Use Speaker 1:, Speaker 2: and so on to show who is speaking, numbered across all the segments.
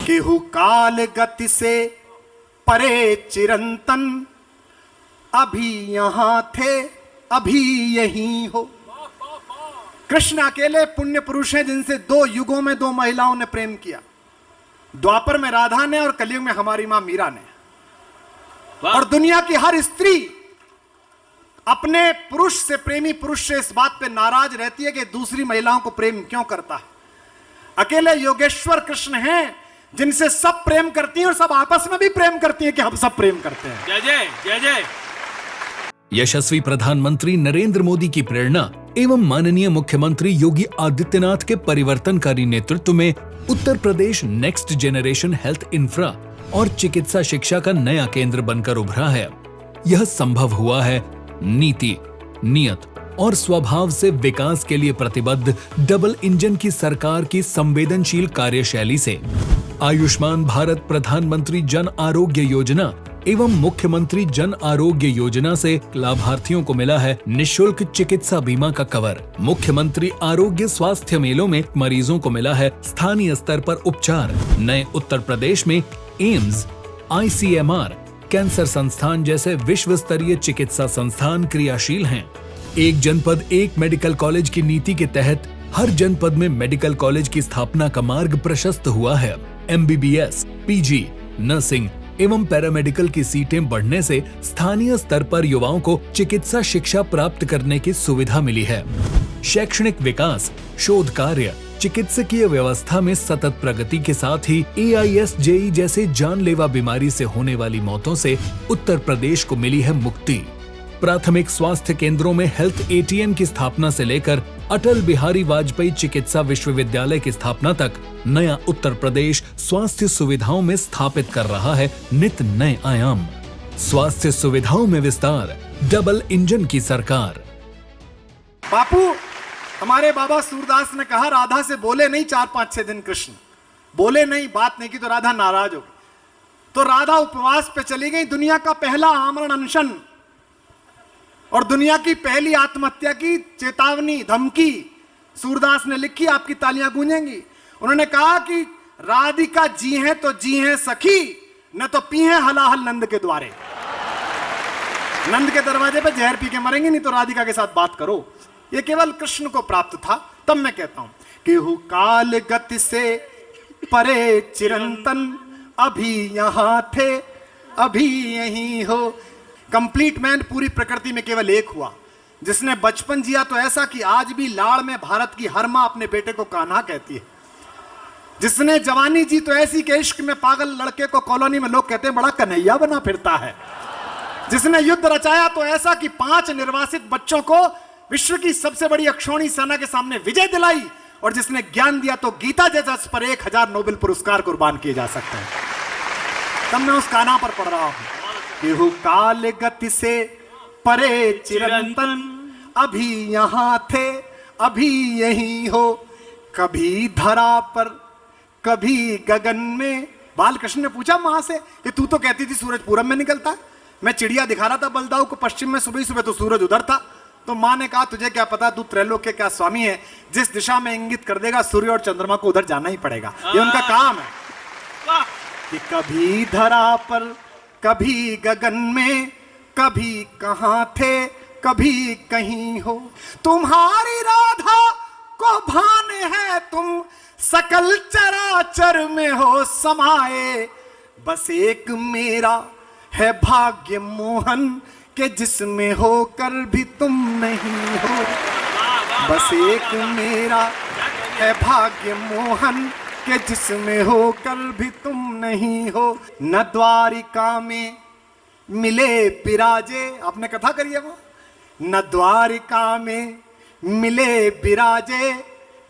Speaker 1: केहू काल गति से परे चिरंतन, अभी यहां थे अभी यहीं हो। कृष्ण अकेले पुण्य पुरुष हैं जिनसे 2 युगों में 2 महिलाओं ने प्रेम किया। द्वापर में राधा ने और कलयुग में हमारी मां मीरा ने। और दुनिया की हर स्त्री अपने पुरुष से, प्रेमी पुरुष से इस बात पे नाराज रहती है कि दूसरी महिलाओं को प्रेम क्यों करता है। अकेले योगेश्वर कृष्ण हैं जिनसे सब प्रेम करती हैं और सब आपस में भी प्रेम करती हैं कि हम सब प्रेम करते हैं।
Speaker 2: जय जय जय जय।
Speaker 3: यशस्वी प्रधानमंत्री नरेंद्र मोदी की प्रेरणा एवं माननीय मुख्यमंत्री योगी आदित्यनाथ के परिवर्तनकारी नेतृत्व में Uttar Pradesh next generation health infra और चिकित्सा शिक्षा का नया केंद्र बनकर उभरा है। यह संभव हुआ है नीति, नियत और स्वभाव से विकास के लिए प्रतिबद्ध डबल इंजन की सरकार की संवेदनशील कार्यशैली से। आयुष्मान भारत प्रधानमंत्री जन आरोग्य योजना एवं मुख्यमंत्री जन आरोग्य योजना से लाभार्थियों को मिला है निशुल्क चिकित्सा बीमा का कवर। मुख्यमंत्री आरोग्य स्वास्थ्य मेलों में मरीजों को मिला है स्थानीय स्तर पर उपचार। नए उत्तर प्रदेश में एम्स, ICMR, कैंसर संस्थान जैसे विश्व स्तरीय चिकित्सा संस्थान क्रियाशील हैं। एक जनपद एक मेडिकल कॉलेज की नीति के तहत हर जनपद में मेडिकल कॉलेज की स्थापना का मार्ग प्रशस्त हुआ है। MBBS, PG, नर्सिंग एवं पैरामेडिकल की सीटें बढ़ने से स्थानीय स्तर पर युवाओं को चिकित्सा शिक्षा प्राप्त करने की सुविधा मिली है। शैक्षणिक विकास, शोध कार्य, चिकित्सकीय व्यवस्था में सतत प्रगति के साथ ही AIS-JE जैसे जानलेवा बीमारी से होने वाली मौतों से उत्तर प्रदेश को मिली है मुक्ति। प्राथमिक स्वास्थ्य केंद्रों में हेल्थ ATM की स्थापना से लेकर अटल बिहारी वाजपेयी चिकित्सा विश्वविद्यालय की स्थापना तक नया उत्तर प्रदेश स्वास्थ्य सुविधाओं में स्थापित कर रहा है नित नए आयाम। स्वास्थ्य सुविधाओं में विस्तार, डबल इंजन की सरकार।
Speaker 1: बापू, हमारे बाबा सूरदास ने कहा राधा से बोले नहीं 4-5-6 दिन कृष्ण, बोले नहीं, बात नहीं की तो राधा नाराज हो गई। तो राधा उपवास पे चली गई। दुनिया का पहला आमरण अनशन और दुनिया की पहली आत्महत्या की चेतावनी, धमकी सूरदास ने लिखी। आपकी तालियां गूंजेंगी। उन्होंने कहा कि राधिका जी हैं तो जी हैं सखी, न तो पी हैं हलाहल नंद के द्वारे। नंद के दरवाजे पे जहर पी के मरेंगे, नहीं तो राधिका के साथ बात करो। ये केवल कृष्ण को प्राप्त था। तब मैं कहता हूं कि हु काल गति से परे चिरंतन, अभी यहां थे अभी यहीं हो। कंप्लीट मैन पूरी प्रकृति में केवल एक हुआ जिसने बचपन जिया तो ऐसा कि आज भी लाड़ में भारत की हर मां अपने बेटे को कान्हा कहती है। जिसने जवानी जी तो ऐसी कि इश्क में पागल लड़के को कॉलोनी में लोग कहते हैं बड़ा कन्हैया बना फिरता है। जिसने युद्ध रचाया तो ऐसा कि 5 निर्वासित बच्चों को विश्व की सबसे बड़ी अक्षौणी सेना के सामने विजय दिलाई। और जिसने ज्ञान दिया तो गीता जैसा उस पर 1000 नोबेल पुरस्कार कुर्बान किए जा सकते हैं। तब मैं उस कान्हा पर पढ़ रहा हूं। केहू काल गति से परे चिरंतन, अभी यहां थे अभी यहीं हो। कभी धरा पर कभी गगन में। बालकृष्ण ने पूछा मां से कि तू तो कहती थी सूरज पूरब में निकलता है, मैं चिड़िया दिखा रहा था बलदाऊ को पश्चिम में, सुबह सुबह तो सूरज उधर था। तो मां ने कहा तुझे क्या पता, तू त्रैलोक्य क्या स्वामी है, जिस दिशा में इंगित कर देगा सूर्य और चंद्रमा को उधर जाना ही पड़ेगा। ये उनका काम है कि कभी धरा पर कभी गगन में, कभी कहां थे कभी कहीं हो। तुम्हारी राधा को भान है तुम सकल चराचर में हो समाये। बस एक मेरा है भाग्य मोहन के जिसमें होकर भी तुम नहीं हो। बस एक मेरा है भाग्य मोहन के जिसमें होकर भी तुम नहीं हो। न द्वारिका में मिले बिराजे, आपने कथा करी है वो। न द्वारिका में मिले बिराजे,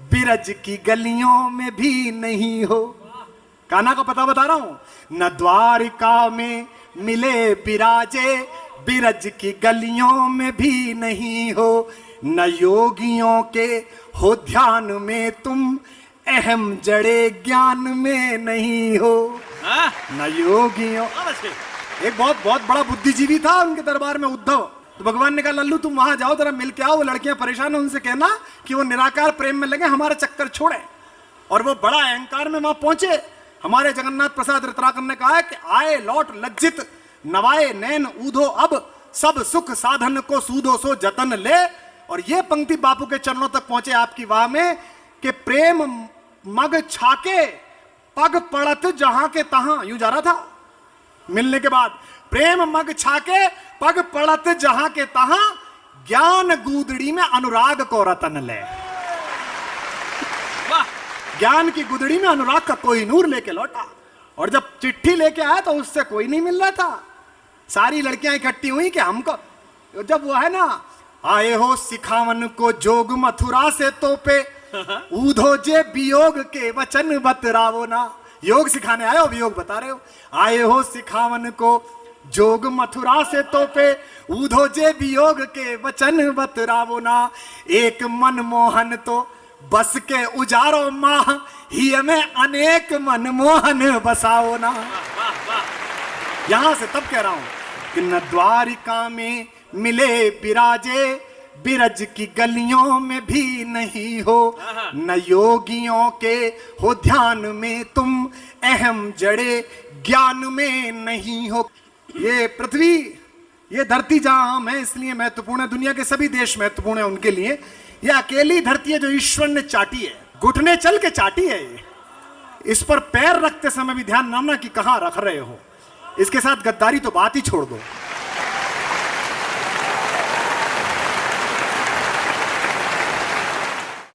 Speaker 1: बिरज की गलियों में भी नहीं हो। कान्हा का पता बता रहा हूं। न द्वारिका में मिले बिराजे, बिरज की गलियों में भी नहीं हो। न योगियों के हो ध्यान में तुम, अहम जड़े ज्ञान में नहीं हो। न योगियों। एक बहुत बड़ा बुद्धिजीवी था उनके दरबार में, उद्धव। तो भगवान ने कहा लल्लू तुम वहां जाओ, जरा मिल के आओ, वो लड़कियां परेशान है, उनसे कहना कि वो निराकार प्रेम में लगे, हमारा चक्कर छोड़े। और वो बड़ा अहंकार में वहां पहुंचे। हमारे जगन्नाथ प्रसाद ऋतराकन ने कहा है कि आए लौट लज्जित नवाए नैन ऊधो अब सब सुख साधन को सूदो सो जतन ले। और ये पंक्ति बापू के चरणों तक पहुंचे आपकी वाह में कि प्रेम मग छाके पग पड़त जहां के तहां, यूं जा रहा था मिलने के बाद, प्रेम मग छाके पग पड़त जहां के तहां ज्ञान गुदड़ी में अनुराग को रतन ले। ज्ञान की गुदड़ी में अनुराग का कोई नूर लेके लौटा। और जब चिट्ठी लेके आया तो उससे कोई नहीं मिल रहा था, सारी लड़कियां इकट्ठी हुई कि हमको, जब वो है ना आए हो सिखावन को जोग मथुरा से तोपे ऊधो जे वियोग के वचन बतरावो ना। योग सिखाने आए हो, वियोग बता रहे हो। आए हो सिखावन को जोग मथुरा से तोपे ऊधो जे वियोग के वचन बतरावो ना। एक मनमोहन तो बस के उजारो माह ही में अनेक मनमोहन बसाओ ना। यहां से तब कह रहा हूं कि न द्वारिका में मिले बिराजे बिरज की गलियों में भी नहीं हो, न योगियों के हो ध्यान में तुम अहम जड़े ज्ञान में नहीं हो। ये पृथ्वी, ये धरती जहां मैं इसलिए महत्वपूर्ण है, दुनिया के सभी देश महत्वपूर्ण है उनके लिए। ये अकेली धरती है जो ईश्वर ने चाटी है, घुटने चल के चाटी है। ये इस पर पैर रखते समय भी ध्यान रखना कि कहां रख रहे हो। इसके साथ गद्दारी तो बात ही छोड़ दो।